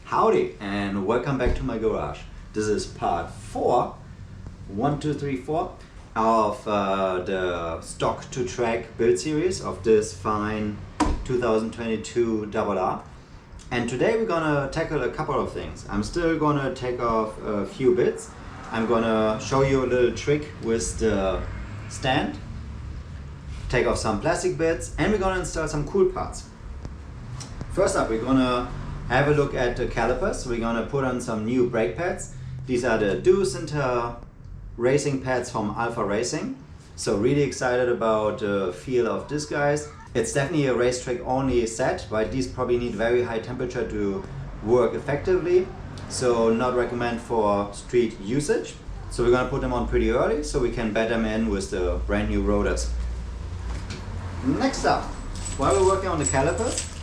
Howdy and welcome back to my garage. This is part 4, 1, 2, 3, 4 of the stock to track build series of this fine 2022 RR. And today we're gonna tackle a couple of things. I'm still gonna take off a few bits. I'm gonna show you a little trick with the stand, take off some plastic bits, and we're gonna install some cool parts. First up, we're gonna have a look at the calipers. We're gonna put on some new brake pads. These are the Duo racing pads from Alpha Racing. So really excited about the feel of this, guys. It's definitely a racetrack only set, but these probably need very high temperature to work effectively. So not recommend for street usage. So we're gonna put them on pretty early so we can bed them in with the brand new rotors. Next up, while we're working on the calipers,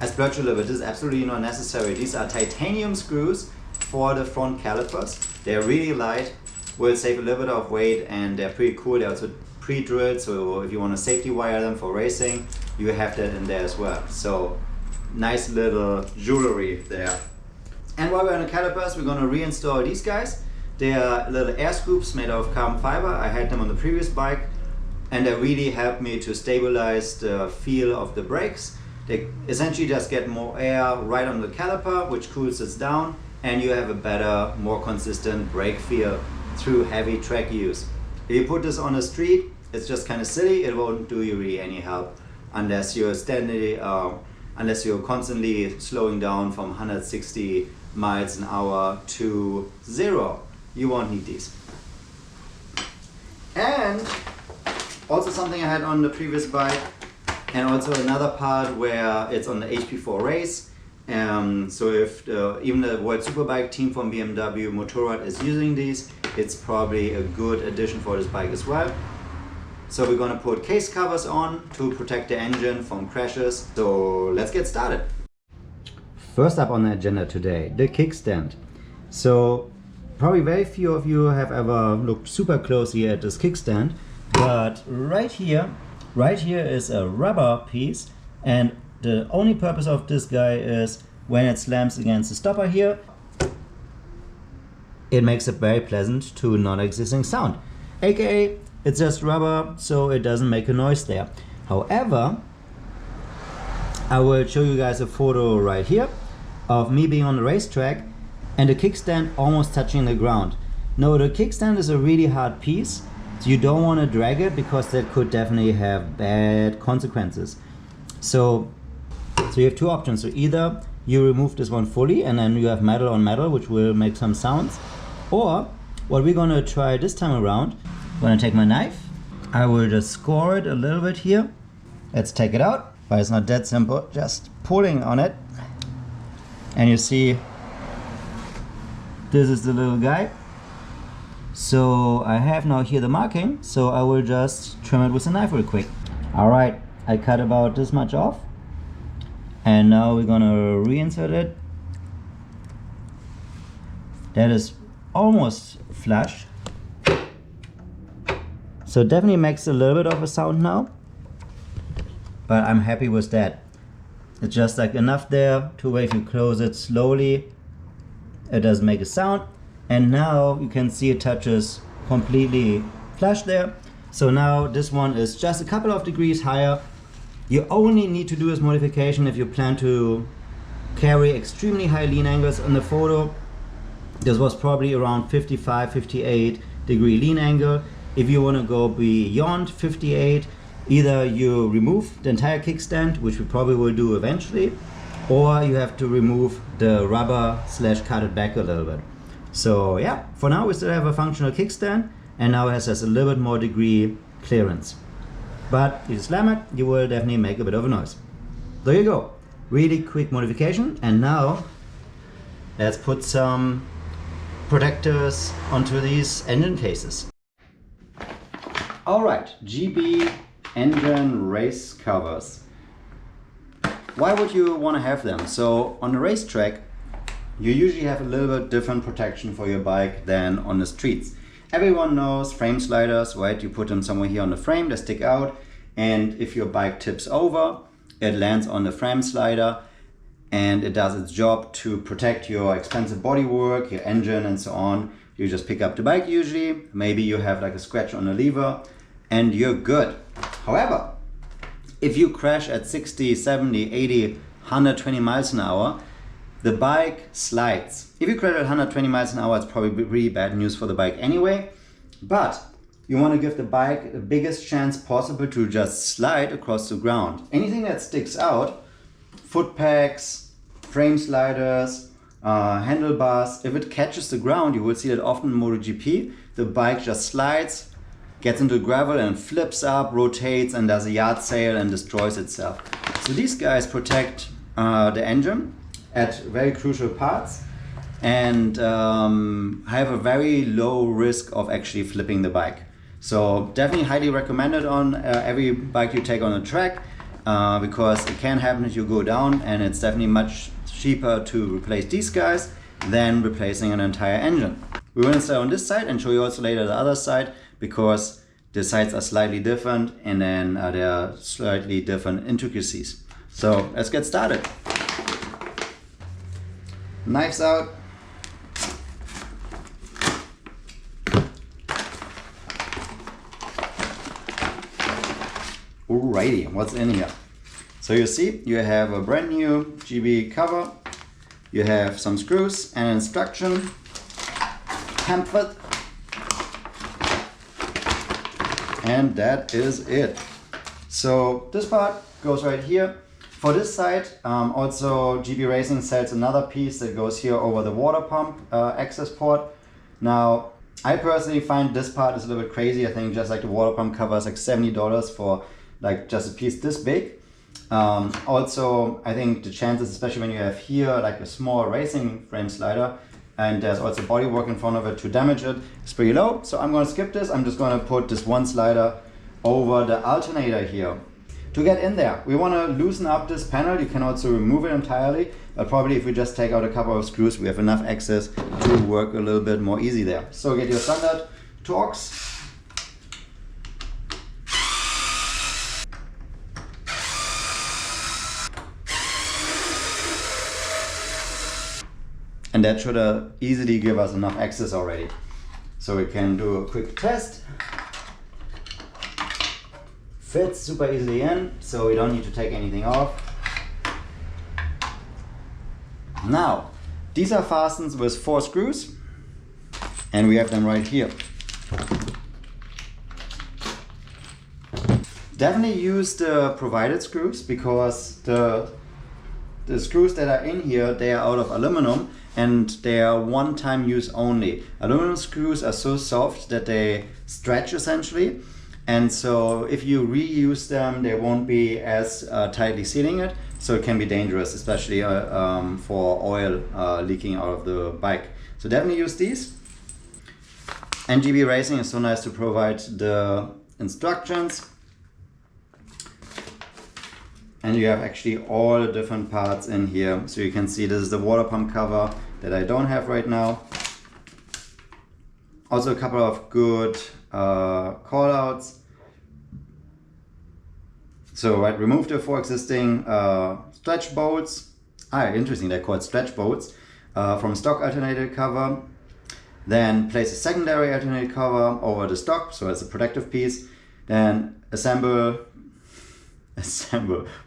I splurged a little bit. This is absolutely not necessary. These are titanium screws for the front calipers. They're really light, will save a little bit of weight, and they're pretty cool. They're also pre-drilled, so if you want to safety wire them for racing, you have that in there as well. So nice little jewelry there. And while we're on the calipers, we're going to reinstall these guys. They are little air scoops made of carbon fiber. I had them on the previous bike, and they really helped me to stabilize the feel of the brakes. They essentially just get more air right on the caliper, which cools it down, and you have a better, more consistent brake feel through heavy track use. If you put this on the street, it's just kind of silly. It won't do you really any help unless you're unless you're constantly slowing down from 160 miles an hour to 0. You won't need these. And also something I had on the previous bike, and also another part where it's on the HP4 race. So if even the World Superbike team from BMW Motorrad is using these, it's probably a good addition for this bike as well. So we're gonna put case covers on to protect the engine from crashes. So let's get started. First up on the agenda today, the kickstand. So probably very few of you have ever looked super closely at this kickstand, but right here is a rubber piece, and the only purpose of this guy is when it slams against the stopper here, it makes a very pleasant to non-existing sound. AKA, it's just rubber, so it doesn't make a noise there. However, I will show you guys a photo right here of me being on the racetrack and the kickstand almost touching the ground. Now, the kickstand is a really hard piece, so you don't want to drag it because that could definitely have bad consequences. So you have two options. So either you remove this one fully and then you have metal on metal, which will make some sounds. Or what we're gonna try this time around, I'm gonna take my knife. I will just score it a little bit here. Let's take it out, but it's not that simple. Just pulling on it. And you see, this is the little guy. So I have now here the marking, so I will just trim it with a knife real quick. All right, I cut about this much off. And now we're gonna reinsert it. That is almost flush. So it definitely makes a little bit of a sound now, but I'm happy with that. It's just like enough there to where if you close it slowly, it doesn't make a sound. And now you can see it touches completely flush there. So now this one is just a couple of degrees higher. You only need to do this modification if you plan to carry extremely high lean angles. In the photo, this was probably around 55, 58 degree lean angle. If you want to go beyond 58, either you remove the entire kickstand, which we probably will do eventually, or you have to remove the rubber / cut it back a little bit. So yeah, for now we still have a functional kickstand, and now it has a little bit more degree clearance. But if you slam it, you will definitely make a bit of a noise. There you go. Really quick modification. And now let's put some protectors onto these engine cases. All right, GB engine race covers. Why would you want to have them? So on the racetrack, you usually have a little bit different protection for your bike than on the streets. Everyone knows frame sliders, right? You put them somewhere here on the frame, they stick out, and if your bike tips over, it lands on the frame slider and it does its job to protect your expensive bodywork, your engine and so on. You just pick up the bike usually, maybe you have like a scratch on a lever and you're good. However, if you crash at 60, 70, 80, 120 miles an hour, the bike slides. If you crash at 120 miles an hour, it's probably really bad news for the bike anyway, but you want to give the bike the biggest chance possible to just slide across the ground. Anything that sticks out, foot pegs, frame sliders, handlebars, if it catches the ground, you will see that often in MotoGP, the bike just slides, gets into gravel and flips up, rotates and does a yard sale and destroys itself. So these guys protect the engine at very crucial parts and have a very low risk of actually flipping the bike. So definitely highly recommended on every bike you take on a track because it can happen if you go down, and it's definitely much cheaper to replace these guys than replacing an entire engine. We will install on this side and show you also later the other side, because the sides are slightly different and then there are slightly different intricacies. So let's get started. Knives out. Alrighty, what's in here? So you see, you have a brand new GB cover, you have some screws and instruction pamphlet, and that is it. So this part goes right here. For this side, also GB Racing sells another piece that goes here over the water pump access port. Now, I personally find this part is a little bit crazy. I think just like the water pump cover is like $70 for like just a piece this big. Also, I think the chances, especially when you have here like a small racing frame slider, and there's also bodywork in front of it to damage it, is pretty low. So I'm going to skip this. I'm just going to put this one slider over the alternator here. To get in there, we want to loosen up this panel. You can also remove it entirely, but probably if we just take out a couple of screws, we have enough access to work a little bit more easy there. So get your standard Torx. And that should easily give us enough access already. So we can do a quick test. Fits super easily in, so we don't need to take anything off. Now, these are fastened with 4 screws, and we have them right here. Definitely use the provided screws, because the screws that are in here, they are out of aluminum and they are one-time use only. Aluminum screws are so soft that they stretch essentially, and so if you reuse them, they won't be as tightly sealing it, so it can be dangerous, especially for oil leaking out of the bike. So definitely use these. And GB Racing is so nice to provide the instructions. And you have actually all the different parts in here. So you can see this is the water pump cover that I don't have right now. Also a couple of good call outs. So right, remove the 4 existing stretch bolts. Interesting, they're called stretch bolts from stock alternator cover. Then place a secondary alternator cover over the stock, so it's a protective piece. Then assemble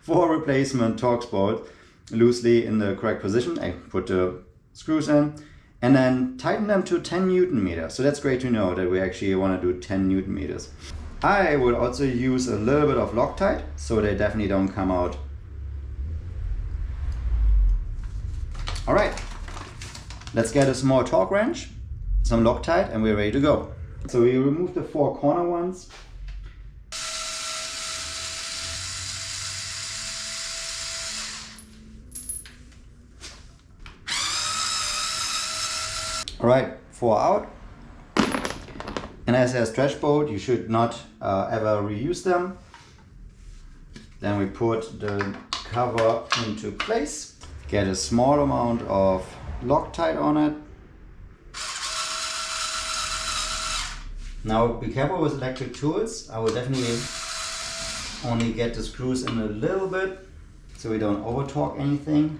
4 replacement Torx bolts loosely in the correct position. I put the screws in and then tighten them to 10 Newton meters. So that's great to know that we actually want to do 10 Newton meters. I will also use a little bit of Loctite so they definitely don't come out. All right, let's get a small torque wrench, some Loctite, and we're ready to go. So we remove the 4 corner ones. Alright, 4 out. And as a stretch bolt, you should not ever reuse them. Then we put the cover into place. Get a small amount of Loctite on it. Now be careful with electric tools. I will definitely only get the screws in a little bit so we don't over torque anything.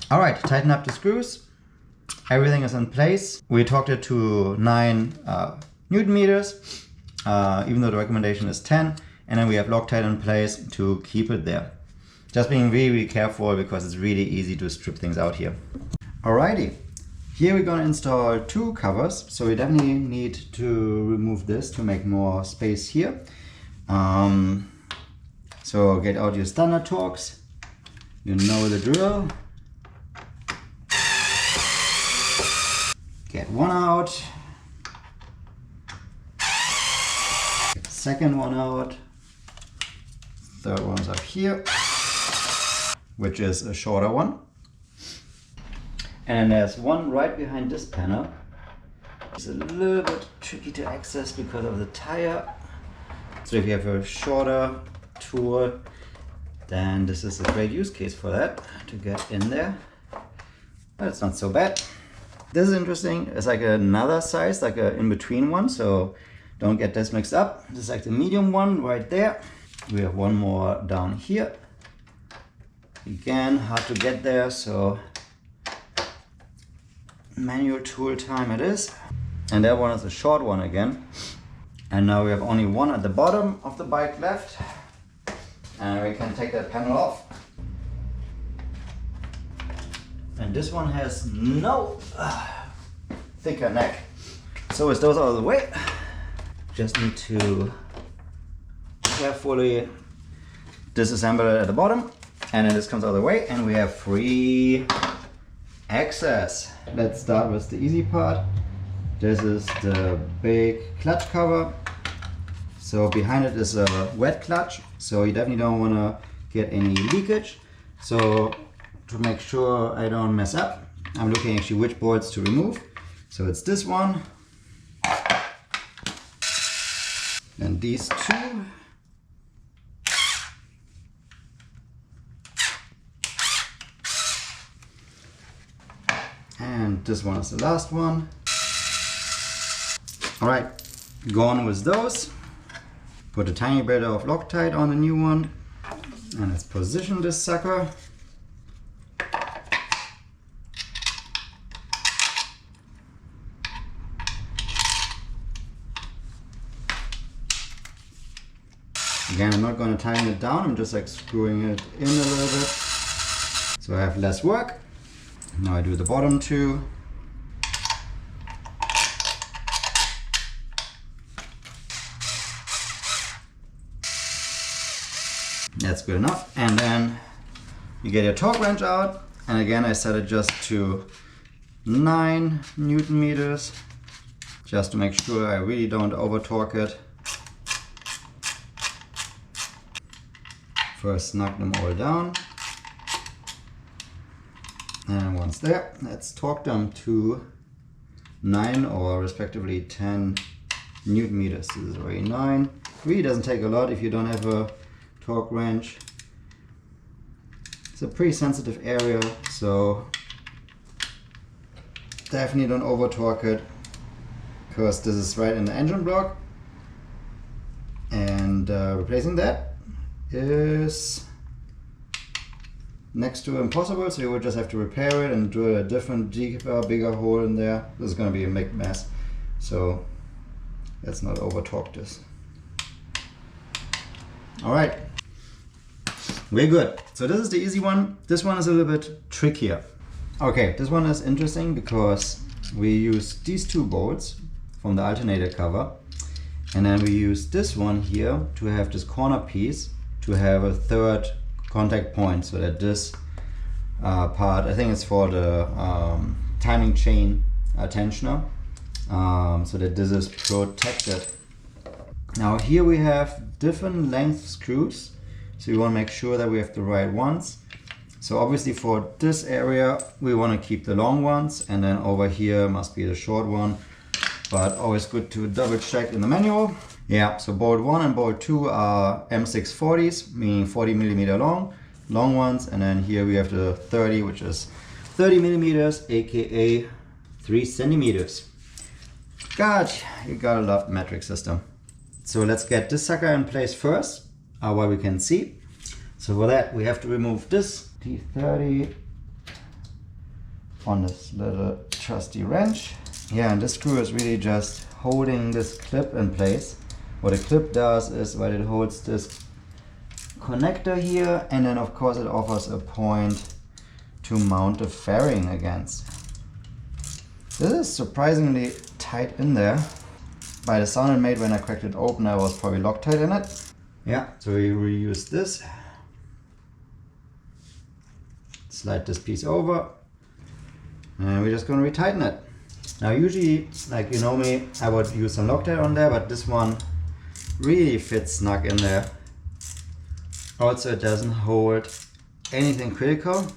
All right, tighten up the screws. Everything is in place. We torqued it to 9 Newton meters, even though the recommendation is 10. And then we have Loctite in place to keep it there. Just being really, really careful because it's really easy to strip things out here. Alrighty, here we're gonna install 2 covers. So we definitely need to remove this to make more space here. So get out your standard Torx. You know the drill. Get one out. Get the second one out. Third one's up here, which is a shorter one. And there's one right behind this panel. It's a little bit tricky to access because of the tire. So if you have a shorter tool, then this is a great use case for that, to get in there. But it's not so bad. This is interesting. It's like another size, like an in-between one, so don't get this mixed up. This is like the medium one right there. We have one more down here. Again, hard to get there, so manual tool time it is. And that one is a short one again. And now we have only one at the bottom of the bike left. And we can take that panel off. And this one has no thicker neck. So with those out of the way, just need to carefully disassemble it at the bottom. And then this comes out of the way and we have free access. Let's start with the easy part. This is the big clutch cover. So behind it is a wet clutch. So you definitely don't want to get any leakage. So to make sure I don't mess up, I'm looking actually which bolts to remove. So it's this one, and these 2. And this one is the last one. All right, gone with those. Put a tiny bit of Loctite on the new one. And let's position this sucker. Again, I'm not going to tighten it down, I'm just like screwing it in a little bit. So I have less work. Now I do the bottom 2. That's good enough. And then you get your torque wrench out. And again, I set it just to 9 Newton meters, just to make sure I really don't over torque it. First snug them all down. And once there, let's torque them to 9 or respectively 10 Newton meters. This is already 9. Really doesn't take a lot if you don't have a torque wrench. It's a pretty sensitive area, so definitely don't over torque it, because this is right in the engine block. And replacing that is next to impossible, so you would just have to repair it and drill a different deeper, bigger hole in there. This is going to be a big mess, so let's not over torque this. Alright, we're good. So this is the easy one. This one is a little bit trickier. Okay, this one is interesting because we use these 2 bolts from the alternator cover, and then we use this one here to have this corner piece to have a 3rd contact point, so that this part, I think it's for the timing chain tensioner, so that this is protected. Now here we have different length screws, so we want to make sure that we have the right ones. So obviously for this area we want to keep the long ones, and then over here must be the short one, but always good to double check in the manual. Yeah, so bolt 1 and bolt 2 are M640s, meaning 40 millimeter long ones, and then here we have the 30, which is 30 millimeters, aka 3 centimeters. God, you gotta love the metric system. So let's get this sucker in place first, while we can see. So for that we have to remove this T30 on this little trusty wrench. Yeah, and this screw is really just holding this clip in place. What a clip does is that it holds this connector here, and then of course it offers a point to mount the fairing against. This is surprisingly tight in there. By the sound it made when I cracked it open, I was probably Loctite in it. Yeah, so we reuse this. Slide this piece over, and we're just going to retighten it. Now usually, like you know me, I would use some Loctite on there, but this one really fits snug in there. Also, it doesn't hold anything critical.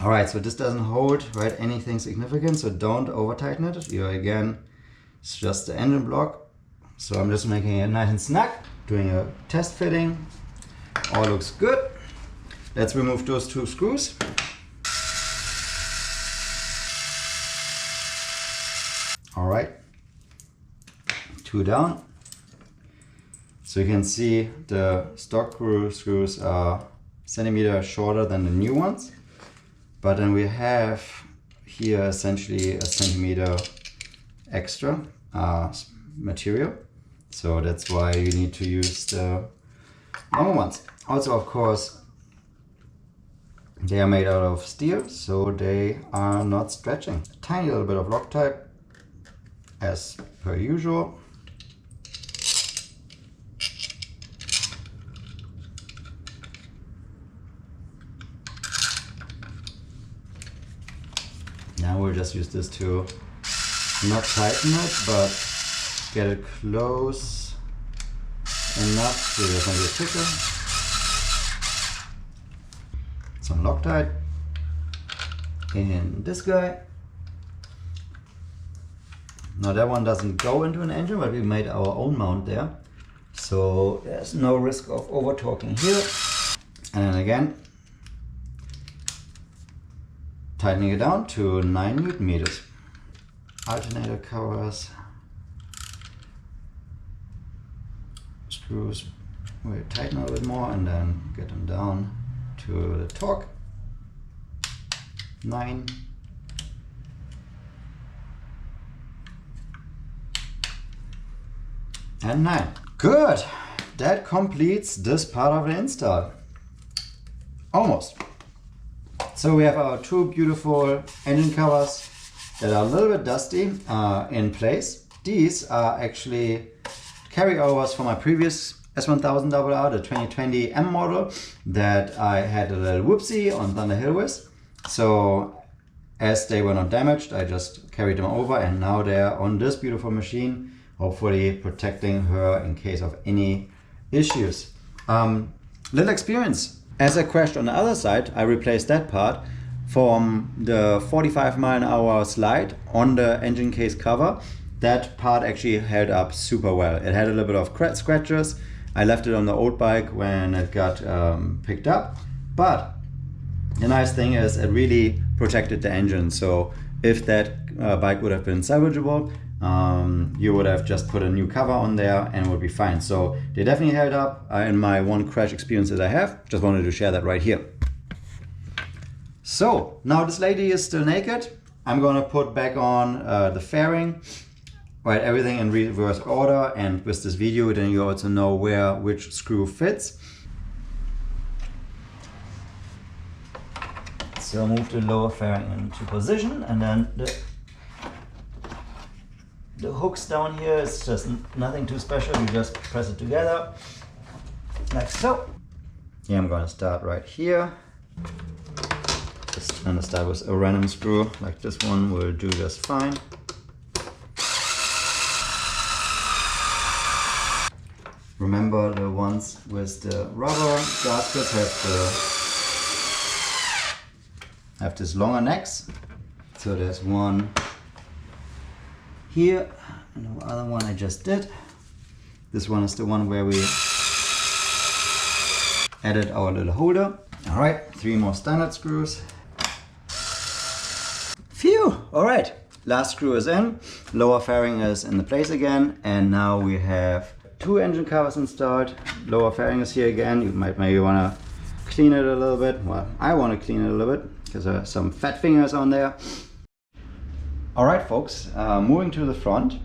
Alright, so this doesn't hold anything significant, so don't over tighten it. Here again, it's just the engine block. So I'm just making it nice and snug, doing a test fitting. All looks good. Let's remove those two screws. Alright, two down. So you can see the stock screws are centimeter shorter than the new ones. But then we have here essentially a centimeter extra material. So that's why you need to use the longer ones. Also, of course, they are made out of steel, so they are not stretching. A tiny little bit of Loctite, as per usual. Now we'll just use this to not tighten it, but get it close enough so there's not a tickle. Some Loctite in this guy. Now that one doesn't go into an engine, but we made our own mount there. So there's no risk of over torquing here. And then again, tightening it down to 9 Newton meters. Alternator covers, screws, we'll tighten a little bit more and then get them down to the torque. 9. And 9. Good! That completes this part of the install. Almost. So we have our two beautiful engine covers that are a little bit dusty in place. These are actually carryovers from my previous S1000RR, the 2020 M model that I had a little whoopsie on Thunderhill with. So as they were not damaged, I just carried them over, and now they're on this beautiful machine, hopefully protecting her in case of any issues. Little experience. As I crashed on the other side, I replaced that part from the 45-mile-an-hour slide on the engine case cover. That part actually held up super well. It had a little bit of scratches. I left it on the old bike when it got picked up, but the nice thing is it really protected the engine. So if that bike would have been salvageable, you would have just put a new cover on there and it would be fine. So they definitely held up in my one crash experience that I have. Just wanted to share that right here. So now this lady is still naked. I'm gonna put back on the fairing, everything in reverse order, and with this video then you also know where which screw fits. So move the lower fairing into position, and then the hooks down here is just nothing too special. You just press it together like so. Yeah, I'm gonna start right here. Just gonna start with a random screw like this one will do just fine. Remember, the ones with the rubber gaskets have this longer necks. So there's one here and the other one I just did. This one is the one where we added our little holder. All right, 3 more standard screws. Phew, all right. Last screw is in, lower fairing is in the place again, and now we have 2 engine covers installed. Lower fairing is here again. You might maybe want to clean it a little bit. Well, I want to clean it a little bit because there are some fat fingers on there. All right, folks, moving to the front.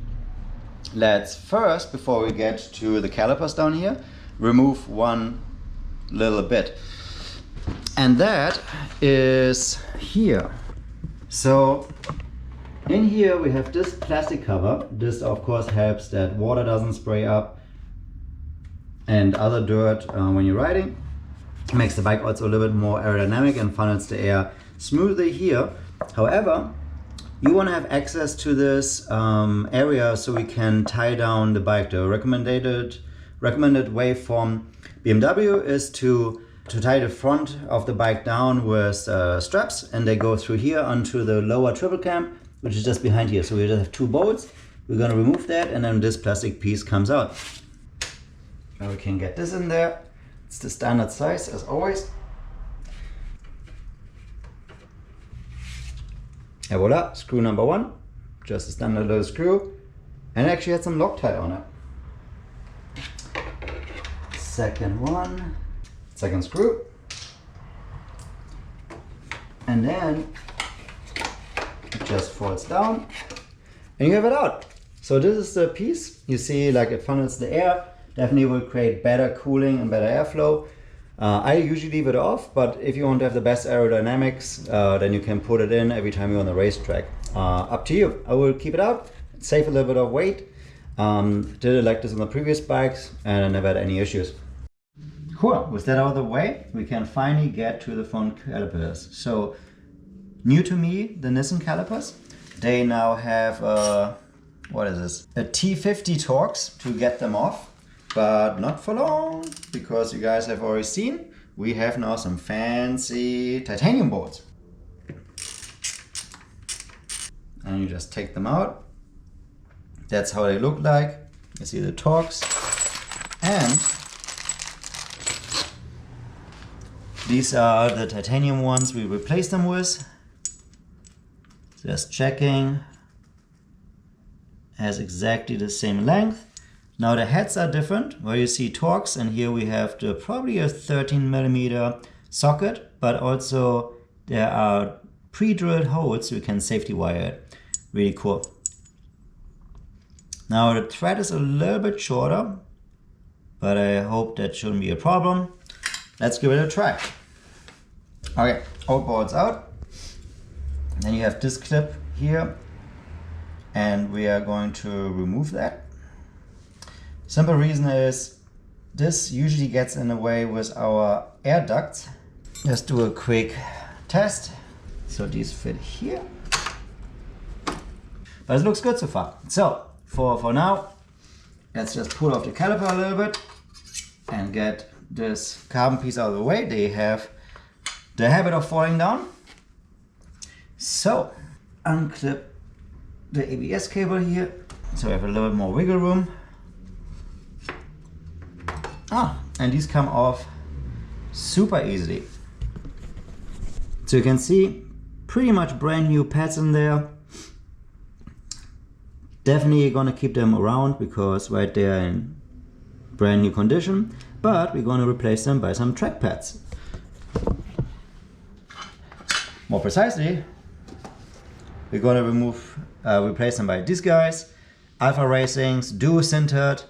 Let's first, before we get to the calipers down here, remove one little bit. And that is here. So in here we have this plastic cover. This of course helps that water doesn't spray up and other dirt when you're riding. It makes the bike also a little bit more aerodynamic and funnels the air smoothly here. However, you want to have access to this area so we can tie down the bike. The recommended way from BMW is to tie the front of the bike down with straps, and they go through here onto the lower triple cam, which is just behind here. So we just have two bolts. We're going to remove that, and then this plastic piece comes out. Now we can get this in there. It's the standard size as always. And voila, screw number one, just a standard little screw, and it actually had some Loctite on it. Second one, second screw, and then it just folds down, and you have it out. So this is the piece. You see, like it funnels the air, definitely will create better cooling and better airflow. I usually leave it off, but if you want to have the best aerodynamics, then you can put it in every time you're on the racetrack. Up to you. I will keep it out, save a little bit of weight. Did it like this on the previous bikes and I never had any issues. Cool, with that out of the way, we can finally get to the front calipers. So, new to me, the Nissan calipers. They now have, what is this? A T50 Torx to get them off. But not for long, because you guys have already seen, we have now some fancy titanium bolts. And you just take them out. That's how they look like. You see the Torx. And these are the titanium ones we replaced them with. Just checking. Has exactly the same length. Now the heads are different, where you see Torx, and here we have probably a 13mm socket, but also there are pre-drilled holes so you can safety wire it. Really cool. Now the thread is a little bit shorter, but I hope that shouldn't be a problem. Let's give it a try. Okay, old bolts out. Then you have this clip here, and we are going to remove that. Simple reason is this usually gets in the way with our air ducts. Let's do a quick test. So these fit here. But it looks good so far. So for now, let's just pull off the caliper a little bit and get this carbon piece out of the way. They have the habit of falling down. So unclip the ABS cable here. So we have a little bit more wiggle room. And these come off super easily. So you can see pretty much brand new pads in there. Definitely gonna keep them around because right there in brand new condition, but we're gonna replace them by some track pads. More precisely, we're gonna replace them by these guys, Alpha Racing's Duo Sintered.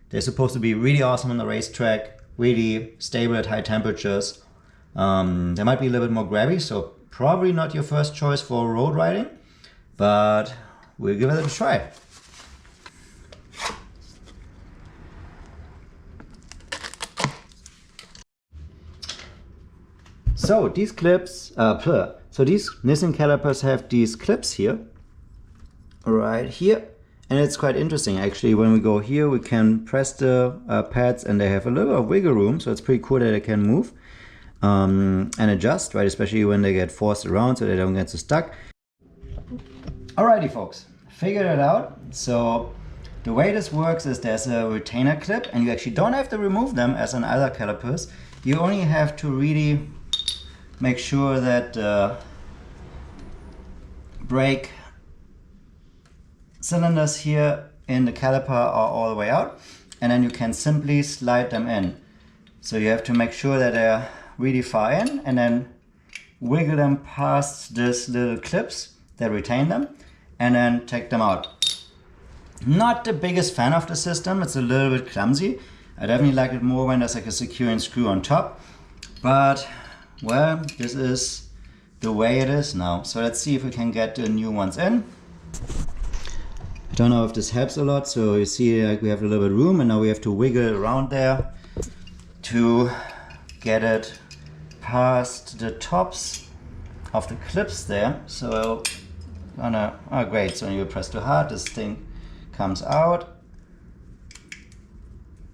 They're supposed to be really awesome on the racetrack, really stable at high temperatures. They might be a little bit more grabby, so probably not your first choice for road riding, but we'll give it a try. So these clips, so these Nissan calipers have these clips here, right here. And it's quite interesting actually. When we go here, we can press the pads and they have a little bit of wiggle room. So it's pretty cool that they can move and adjust, right? Especially when they get forced around so they don't get so stuck. Alrighty folks, figured it out. So the way this works is there's a retainer clip and you actually don't have to remove them as on other calipers. You only have to really make sure that the brake cylinders here in the caliper are all the way out, and then you can simply slide them in. So you have to make sure that they're really far in and then wiggle them past these little clips that retain them, and then take them out. Not the biggest fan of the system, it's a little bit clumsy. I definitely like it more when there's like a securing screw on top, but well, this is the way it is now. So let's see if we can get the new ones in. I don't know if this helps a lot. So you see, like, we have a little bit of room, and now we have to wiggle around there to get it past the tops of the clips there. So oh great, so when you press too hard, this thing comes out.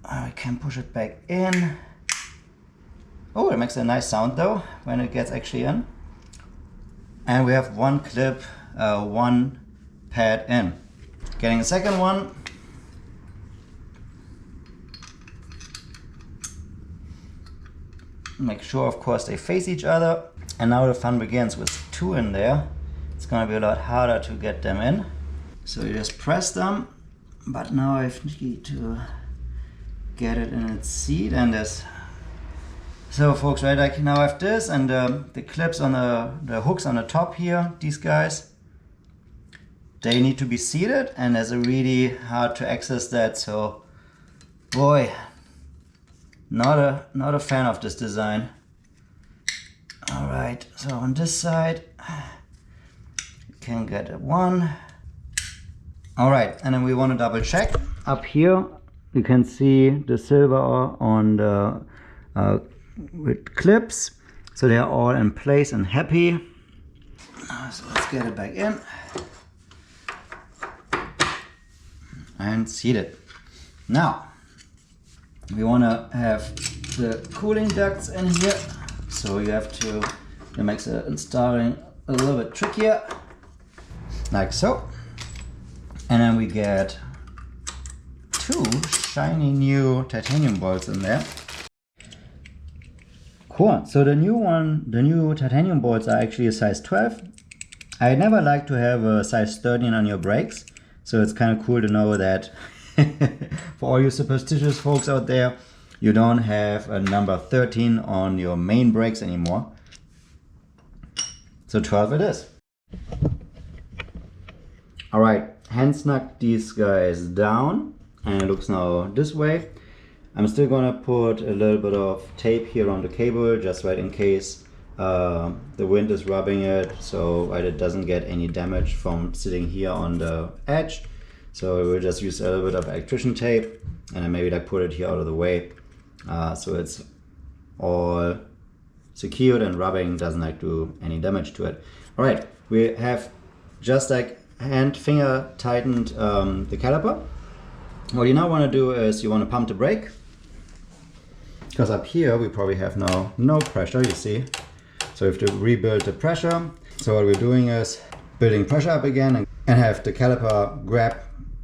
I can push it back in. Oh, it makes a nice sound though when it gets actually in. And we have one clip, one pad in. Getting a second one. Make sure, of course, they face each other. And now the fun begins. With two in there, it's gonna be a lot harder to get them in. So you just press them, but now I need to get it in its seat, and this. So folks, right, like now I have this and the clips on the hooks on the top here, these guys, they need to be seated, and there's a really hard to access that. So boy, not a fan of this design. All right, so on this side, you can get it one. All right, and then we want to double check. Up here, you can see the silver on the with clips. So they are all in place and happy. So let's get it back in. And seat it. Now, we want to have the cooling ducts in here. So you have to, it makes installing a little bit trickier. Like so. And then we get two shiny new titanium bolts in there. Cool. So the new titanium bolts are actually a size 12. I never like to have a size 13 on your brakes. So it's kind of cool to know that for all you superstitious folks out there, you don't have a number 13 on your main brakes anymore. So 12 it is. All right. Hand snug these guys down, and it looks now this way. I'm still gonna put a little bit of tape here on the cable, just right in case the wind is rubbing it, so it doesn't get any damage from sitting here on the edge. So we'll just use a little bit of electrician tape, and then maybe like put it here out of the way, so it's all secured and rubbing doesn't like do any damage to it. All right, we have just like finger tightened the caliper. What you now want to do is you want to pump the brake, because up here we probably have now no pressure, you see. So we have to rebuild the pressure. So what we're doing is building pressure up again and have the caliper grab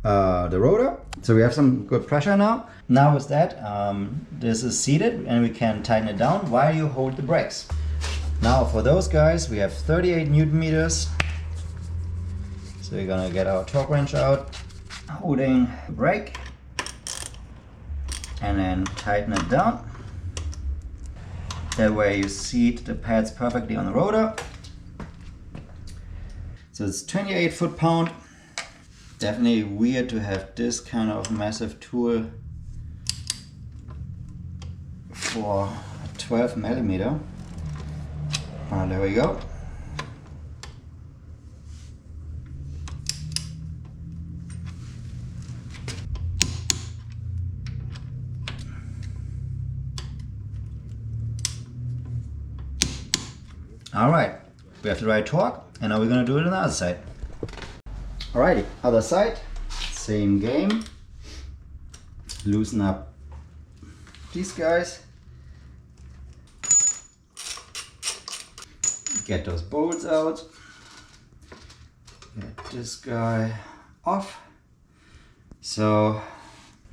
the rotor. So we have some good pressure now. Now with that, this is seated and we can tighten it down while you hold the brakes. Now for those guys, we have 38 Newton meters. So we're gonna get our torque wrench out, holding the brake, and then tighten it down. That way you seat the pads perfectly on the rotor. So it's 28 foot-pound. Definitely weird to have this kind of massive tool for 12 millimeter. There we go. All right, we have the right torque, and now we're gonna do it on the other side. Alrighty, other side, same game. Loosen up these guys. Get those bolts out. Get this guy off. So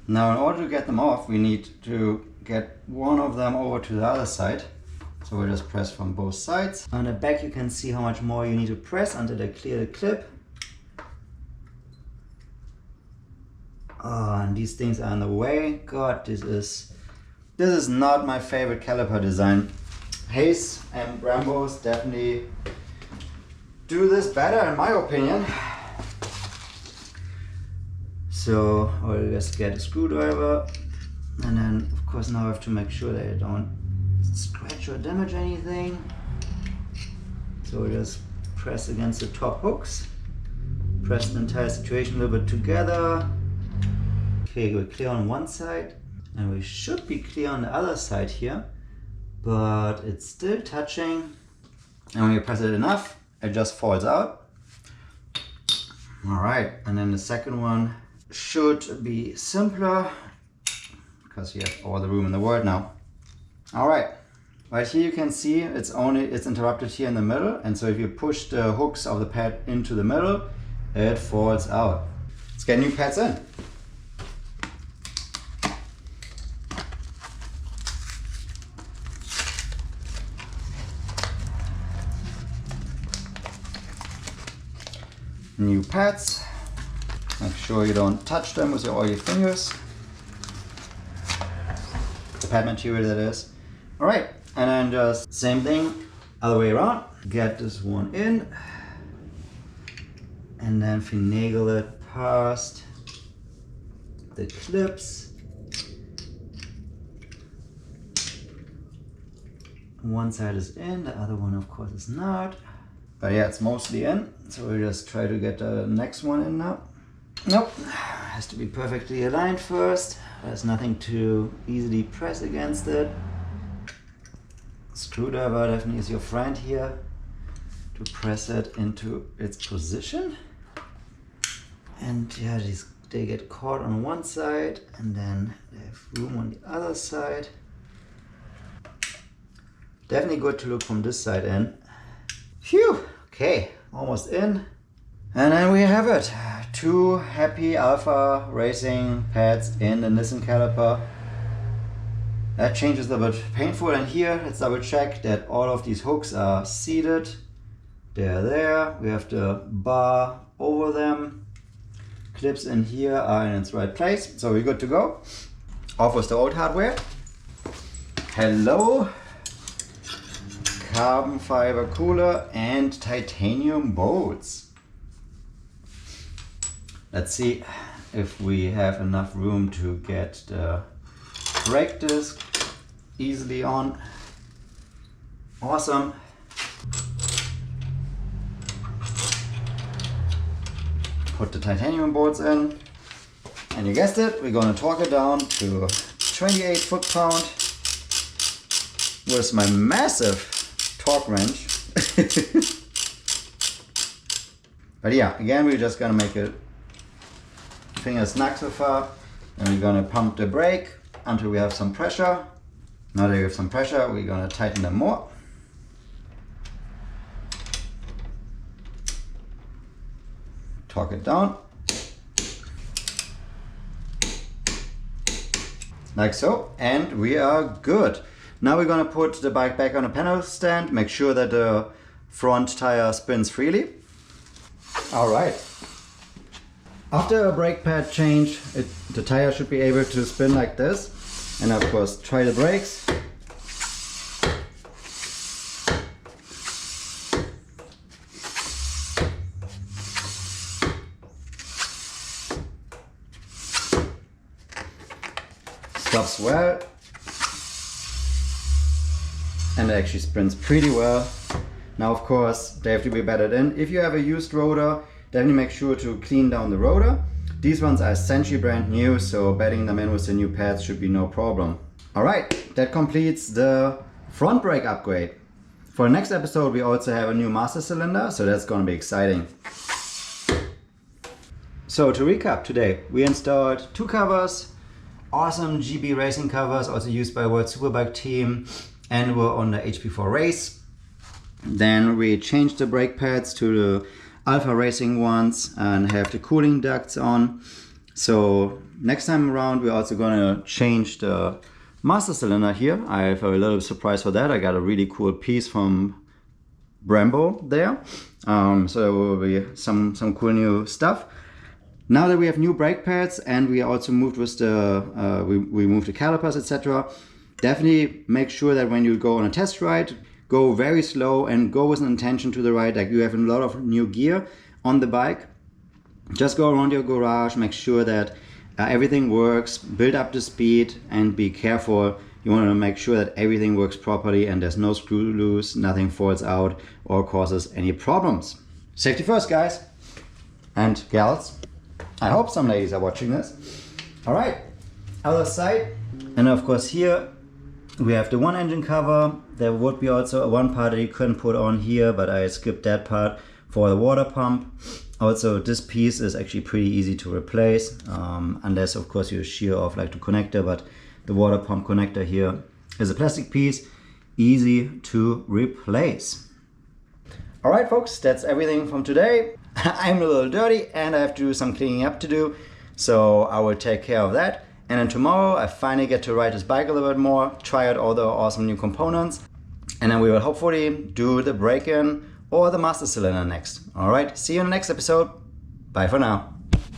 now in order to get them off, we need to get one of them over to the other side. So we'll just press from both sides. On the back you can see how much more you need to press until they clear the clip. Oh, and these things are in the way. God, this is not my favorite caliper design. Hayes and Brembos definitely do this better in my opinion. So I'll just get a screwdriver, and then of course now I have to make sure that I don't scratch or damage anything. So just press against the top hooks, press the entire situation a little bit together. Okay, we're clear on one side, and we should be clear on the other side here, but it's still touching. And when you press it enough, it just falls out. All right, and then the second one should be simpler because you have all the room in the world now. All right, right here you can see it's interrupted here in the middle, and so if you push the hooks of the pad into the middle, it falls out. Let's get new pads in. New pads. Make sure you don't touch them with your oily fingers. The pad material, that is. All right, and then just same thing, other way around. Get this one in, and then finagle it past the clips. One side is in, the other one of course is not. But yeah, it's mostly in, so we'll just try to get the next one in now. Nope, has to be perfectly aligned first. There's nothing to easily press against it. Screwdriver definitely is your friend here to press it into its position. And yeah, they get caught on one side, and then they have room on the other side. Definitely good to look from this side in. Phew, okay, almost in. And then we have it. 2 happy Alpha Racing pads in the Nissan caliper. That change is a little bit painful, and here let's double check that all of these hooks are seated. They're there. We have the bar over them. Clips in here are in its right place, so we're good to go. Off with the old hardware. Hello. Carbon fiber cooler and titanium bolts. Let's see if we have enough room to get the brake disc easily on. Awesome. Put the titanium bolts in, and you guessed it, we're gonna torque it down to 28 foot-pound with my massive torque wrench. But yeah, again, we're just gonna make it finger snug so far, and we're gonna pump the brake until we have some pressure. Now that we have some pressure, we're gonna tighten them more. Torque it down. Like so, and we are good. Now we're gonna put the bike back on a panel stand, make sure that the front tire spins freely. All right. After a brake pad change, the tire should be able to spin like this. And of course, try the brakes. Stops well. And it actually spins pretty well. Now of course, they have to be battered in. If you have a used rotor, definitely make sure to clean down the rotor. These ones are essentially brand new, so batting them in with the new pads should be no problem. All right, that completes the front brake upgrade. For the next episode, we also have a new master cylinder, so that's gonna be exciting. So to recap today, we installed 2 covers, awesome GB racing covers, also used by World Superbike team, and were on the HP4 Race. Then we changed the brake pads to the Alpha Racing ones and have the cooling ducts on. So next time around, we're also gonna change the master cylinder here. I have a little surprise for that. I got a really cool piece from Brembo there. So there will be some cool new stuff. Now that we have new brake pads and we also moved with the, we moved the calipers, etc. Definitely make sure that when you go on a test ride, go very slow and go with an intention to the right, like you have a lot of new gear on the bike. just go around your garage, make sure that everything works, build up the speed, and be careful. You want to make sure that everything works properly and there's no screw loose, nothing falls out or causes any problems. Safety first, guys and gals. I hope some ladies are watching this. All right, other side. And of course here we have the one engine cover. There would be also one part that you couldn't put on here, but I skipped that part for the water pump. Also, this piece is actually pretty easy to replace, unless of course you shear off like the connector, but the water pump connector here is a plastic piece, easy to replace. All right, folks, that's everything from today. I'm a little dirty and I have to do some cleaning up to do, so I will take care of that. And then tomorrow I finally get to ride this bike a little bit more, try out all the awesome new components, and then we will hopefully do the break-in or the master cylinder next. All right, see you in the next episode. Bye for now.